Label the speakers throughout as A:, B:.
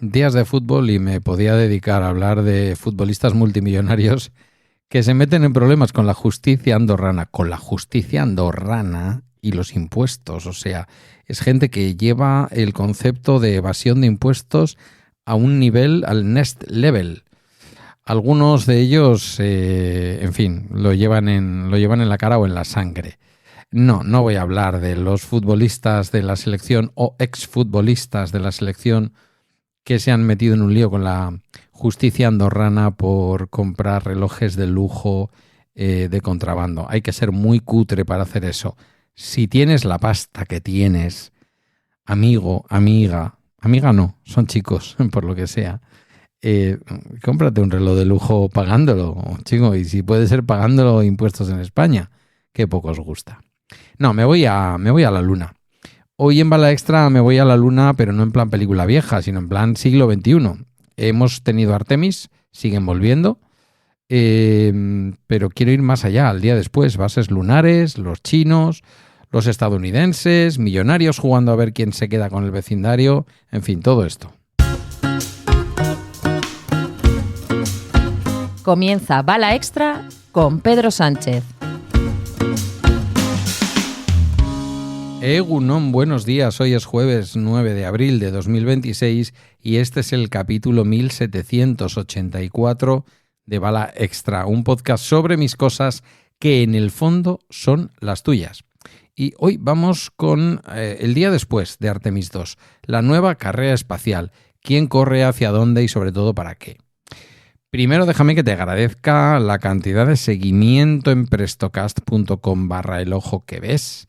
A: días de fútbol y me podía dedicar a hablar de futbolistas multimillonarios que se meten en problemas con la justicia andorrana, y los impuestos. O sea, es gente que lleva el concepto de evasión de impuestos a un nivel, al next level. Algunos de ellos, en fin, lo llevan en la cara o en la sangre. No voy a hablar de los futbolistas de la selección o exfutbolistas de la selección que se han metido en un lío con la justicia andorrana por comprar relojes de lujo de contrabando. Hay que ser muy cutre para hacer eso. Si tienes la pasta que tienes, amigo, amiga no, son chicos, por lo que sea, cómprate un reloj de lujo pagándolo, chico, y si puede ser pagándolo impuestos en España, que poco os gusta. No, me voy a la luna. Hoy en Bala Extra me voy a la luna, pero no en plan película vieja, sino en plan siglo XXI. Hemos tenido Artemis, siguen volviendo, pero quiero ir más allá, al día después. Bases lunares, los chinos, los estadounidenses, millonarios jugando a ver quién se queda con el vecindario, en fin, todo esto.
B: Comienza Bala Extra con Pedro Sánchez.
A: Egunon, buenos días. Hoy es jueves 9 de abril de 2026 y este es el capítulo 1784 de Bala Extra, un podcast sobre mis cosas que en el fondo son las tuyas. Y hoy vamos con el día después de Artemis II, la nueva carrera espacial, quién corre, hacia dónde y sobre todo para qué. Primero déjame que te agradezca la cantidad de seguimiento en prestocast.com/el ojo que ves.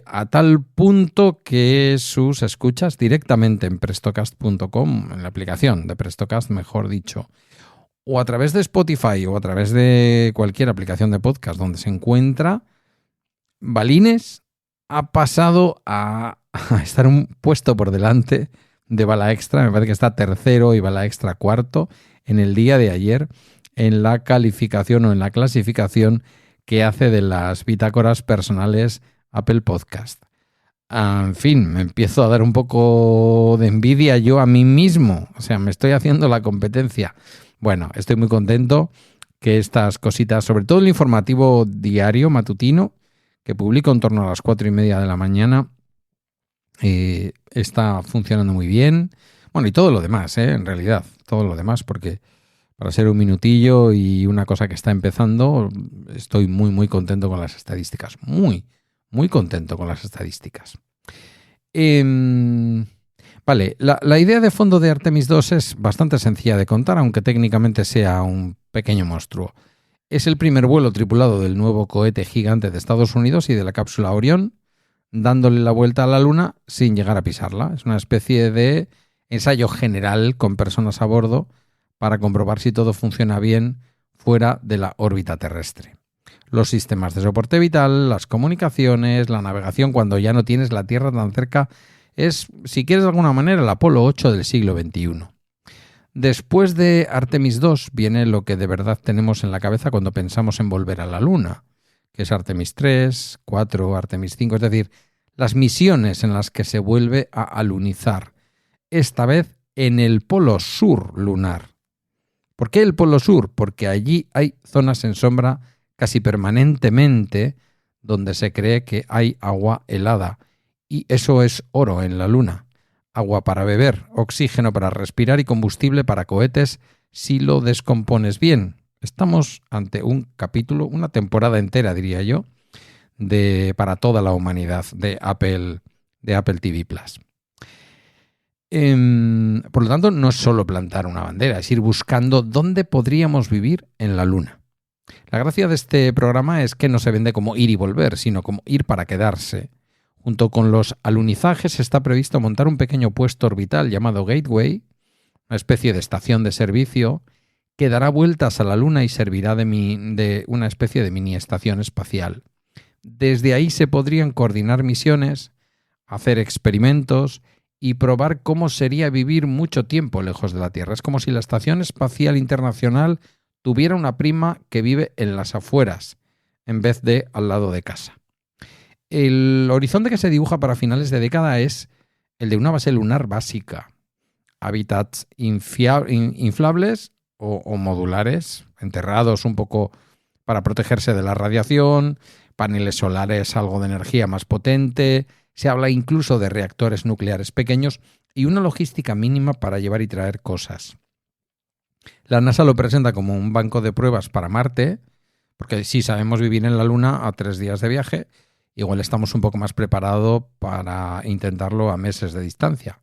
A: A tal punto que sus escuchas directamente en prestocast.com, en la aplicación de Prestocast, mejor dicho, o a través de Spotify o a través de cualquier aplicación de podcast donde se encuentra, Balines ha pasado a estar un puesto por delante de Bala Extra. Me parece que está tercero y Bala Extra cuarto en el día de ayer en la calificación o en la clasificación que hace de las bitácoras personales Apple Podcast. En fin, me empiezo a dar un poco de envidia yo a mí mismo. O sea, me estoy haciendo la competencia. Bueno, estoy muy contento que estas cositas, sobre todo el informativo diario matutino, que publico en torno a las 4:30 de la mañana, está funcionando muy bien. Bueno, y todo lo demás, en realidad, todo lo demás, porque para ser un minutillo y una cosa que está empezando, estoy muy, muy contento con las estadísticas. Muy contento con las estadísticas. Vale, la idea de fondo de Artemis II es bastante sencilla de contar, aunque técnicamente sea un pequeño monstruo. Es el primer vuelo tripulado del nuevo cohete gigante de Estados Unidos y de la cápsula Orión, dándole la vuelta a la Luna sin llegar a pisarla. Es una especie de ensayo general con personas a bordo para comprobar si todo funciona bien fuera de la órbita terrestre. Los sistemas de soporte vital, las comunicaciones, la navegación cuando ya no tienes la Tierra tan cerca, es, si quieres de alguna manera, el Apolo 8 del siglo XXI. Después de Artemis II viene lo que de verdad tenemos en la cabeza cuando pensamos en volver a la Luna, que es Artemis 3, 4, Artemis 5, es decir, las misiones en las que se vuelve a alunizar, esta vez en el polo sur lunar. ¿Por qué el polo sur? Porque allí hay zonas en sombra casi permanentemente donde se cree que hay agua helada, y eso es oro en la Luna. Agua para beber, oxígeno para respirar y combustible para cohetes si lo descompones bien. Estamos ante un capítulo, una temporada entera, diría yo, para toda la humanidad de Apple TV+. Por lo tanto, no es solo plantar una bandera, es ir buscando dónde podríamos vivir en la Luna. La gracia de este programa es que no se vende como ir y volver, sino como ir para quedarse. Junto con los alunizajes está previsto montar un pequeño puesto orbital llamado Gateway, una especie de estación de servicio que dará vueltas a la Luna y servirá de una especie de mini estación espacial. Desde ahí se podrían coordinar misiones, hacer experimentos y probar cómo sería vivir mucho tiempo lejos de la Tierra. Es como si la Estación Espacial Internacional tuviera una prima que vive en las afueras, en vez de al lado de casa. El horizonte que se dibuja para finales de década es el de una base lunar básica, hábitats inflables o modulares, enterrados un poco para protegerse de la radiación, paneles solares, algo de energía más potente. Se habla incluso de reactores nucleares pequeños y una logística mínima para llevar y traer cosas. La NASA lo presenta como un banco de pruebas para Marte, porque si sabemos vivir en la Luna a 3 días de viaje, igual estamos un poco más preparados para intentarlo a meses de distancia.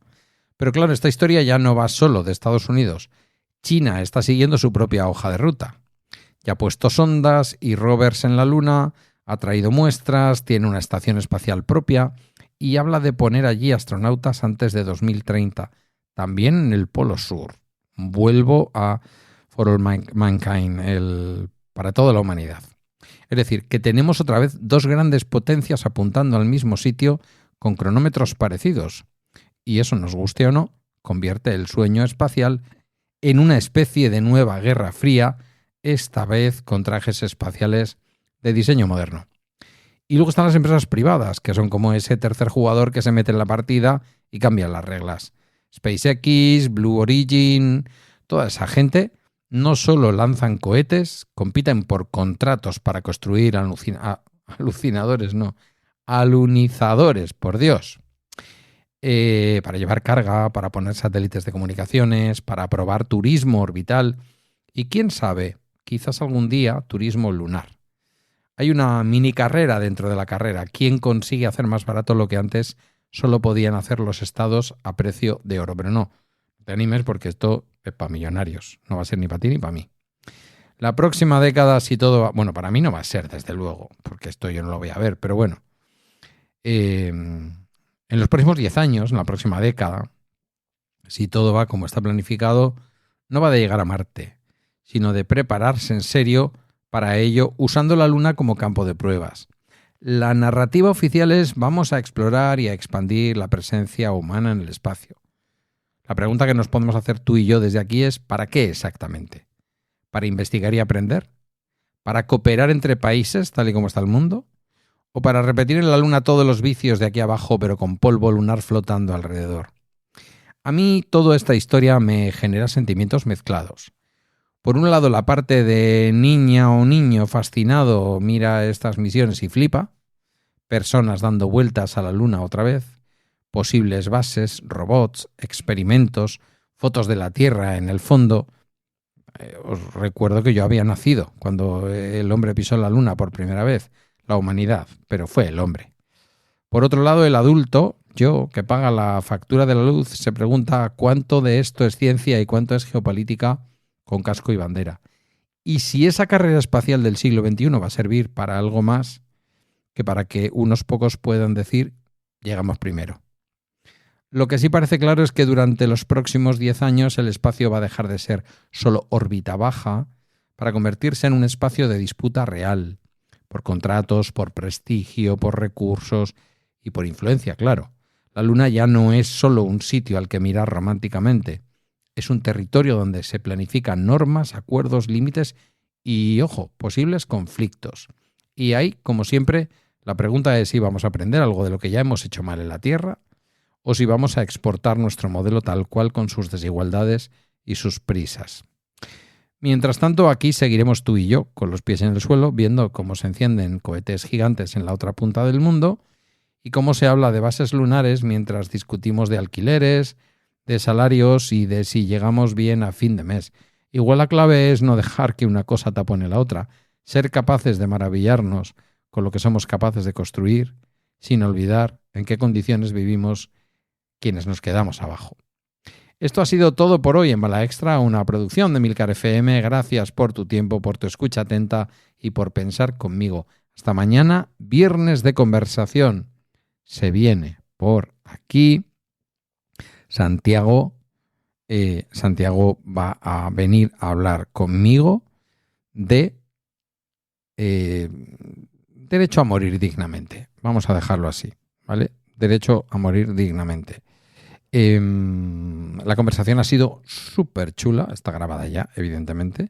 A: Pero claro, esta historia ya no va solo de Estados Unidos. China está siguiendo su propia hoja de ruta. Ya ha puesto sondas y rovers en la Luna, ha traído muestras, tiene una estación espacial propia y habla de poner allí astronautas antes de 2030, también en el Polo Sur. Vuelvo a For All Mankind, para toda la humanidad. Es decir, que tenemos otra vez 2 grandes potencias apuntando al mismo sitio con cronómetros parecidos. Y eso, nos guste o no, convierte el sueño espacial en una especie de nueva guerra fría, esta vez con trajes espaciales de diseño moderno. Y luego están las empresas privadas, que son como ese tercer jugador que se mete en la partida y cambia las reglas. SpaceX, Blue Origin, toda esa gente no solo lanzan cohetes, compiten por contratos para construir alunizadores, por Dios. Para llevar carga, para poner satélites de comunicaciones, para probar turismo orbital y quién sabe, quizás algún día turismo lunar. Hay una mini carrera dentro de la carrera. ¿Quién consigue hacer más barato lo que antes solo podían hacer los estados a precio de oro? Pero no te animes porque esto es para millonarios. No va a ser ni para ti ni para mí. La próxima década, si todo va... Bueno, para mí no va a ser, desde luego, porque esto yo no lo voy a ver. Pero bueno, en los próximos 10 años, en la próxima década, si todo va como está planificado, no va de llegar a Marte, sino de prepararse en serio para ello, usando la Luna como campo de pruebas. La narrativa oficial es: vamos a explorar y a expandir la presencia humana en el espacio. La pregunta que nos podemos hacer tú y yo desde aquí es: ¿para qué exactamente? ¿Para investigar y aprender? ¿Para cooperar entre países, tal y como está el mundo? ¿O para repetir en la Luna todos los vicios de aquí abajo, pero con polvo lunar flotando alrededor? A mí toda esta historia me genera sentimientos mezclados. Por un lado, la parte de niña o niño fascinado mira estas misiones y flipa. Personas dando vueltas a la Luna otra vez. Posibles bases, robots, experimentos, fotos de la Tierra en el fondo. Os recuerdo que yo había nacido cuando el hombre pisó la Luna por primera vez. La humanidad, pero fue el hombre. Por otro lado, el adulto, yo, que paga la factura de la luz, se pregunta cuánto de esto es ciencia y cuánto es geopolítica con casco y bandera. Y si esa carrera espacial del siglo XXI va a servir para algo más que para que unos pocos puedan decir llegamos primero. Lo que sí parece claro es que durante los próximos 10 años el espacio va a dejar de ser solo órbita baja para convertirse en un espacio de disputa real, por contratos, por prestigio, por recursos y por influencia, claro. La Luna ya no es solo un sitio al que mirar románticamente. Es un territorio donde se planifican normas, acuerdos, límites y, ojo, posibles conflictos. Y ahí, como siempre, la pregunta es si vamos a aprender algo de lo que ya hemos hecho mal en la Tierra o si vamos a exportar nuestro modelo tal cual con sus desigualdades y sus prisas. Mientras tanto, aquí seguiremos tú y yo, con los pies en el suelo, viendo cómo se encienden cohetes gigantes en la otra punta del mundo y cómo se habla de bases lunares mientras discutimos de alquileres, de salarios y de si llegamos bien a fin de mes. Igual la clave es no dejar que una cosa tapone la otra, ser capaces de maravillarnos con lo que somos capaces de construir, sin olvidar en qué condiciones vivimos quienes nos quedamos abajo. Esto ha sido todo por hoy en Bala Extra, una producción de Milcar FM. Gracias por tu tiempo, por tu escucha atenta y por pensar conmigo. Hasta mañana, viernes de conversación. Se viene por aquí Santiago. Santiago va a venir a hablar conmigo de derecho a morir dignamente. Vamos a dejarlo así, ¿vale? Derecho a morir dignamente. La conversación ha sido súper chula, está grabada ya, evidentemente,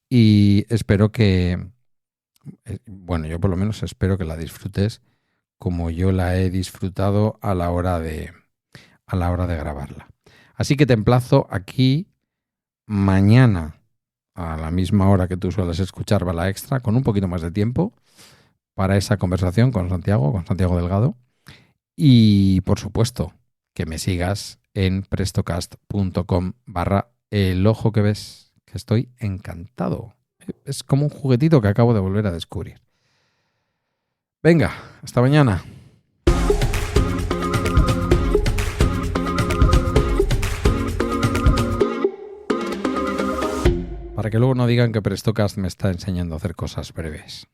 A: y espero que, bueno, yo por lo menos espero que la disfrutes como yo la he disfrutado a la hora de grabarla. Así que te emplazo aquí mañana a la misma hora que tú sueles escuchar Bala Extra, con un poquito más de tiempo para esa conversación con Santiago Delgado. Y por supuesto que me sigas en prestocast.com/el ojo que ves, que estoy encantado. Es como un juguetito que acabo de volver a descubrir. Venga, hasta mañana. Para que luego no digan que Prestocast me está enseñando a hacer cosas breves.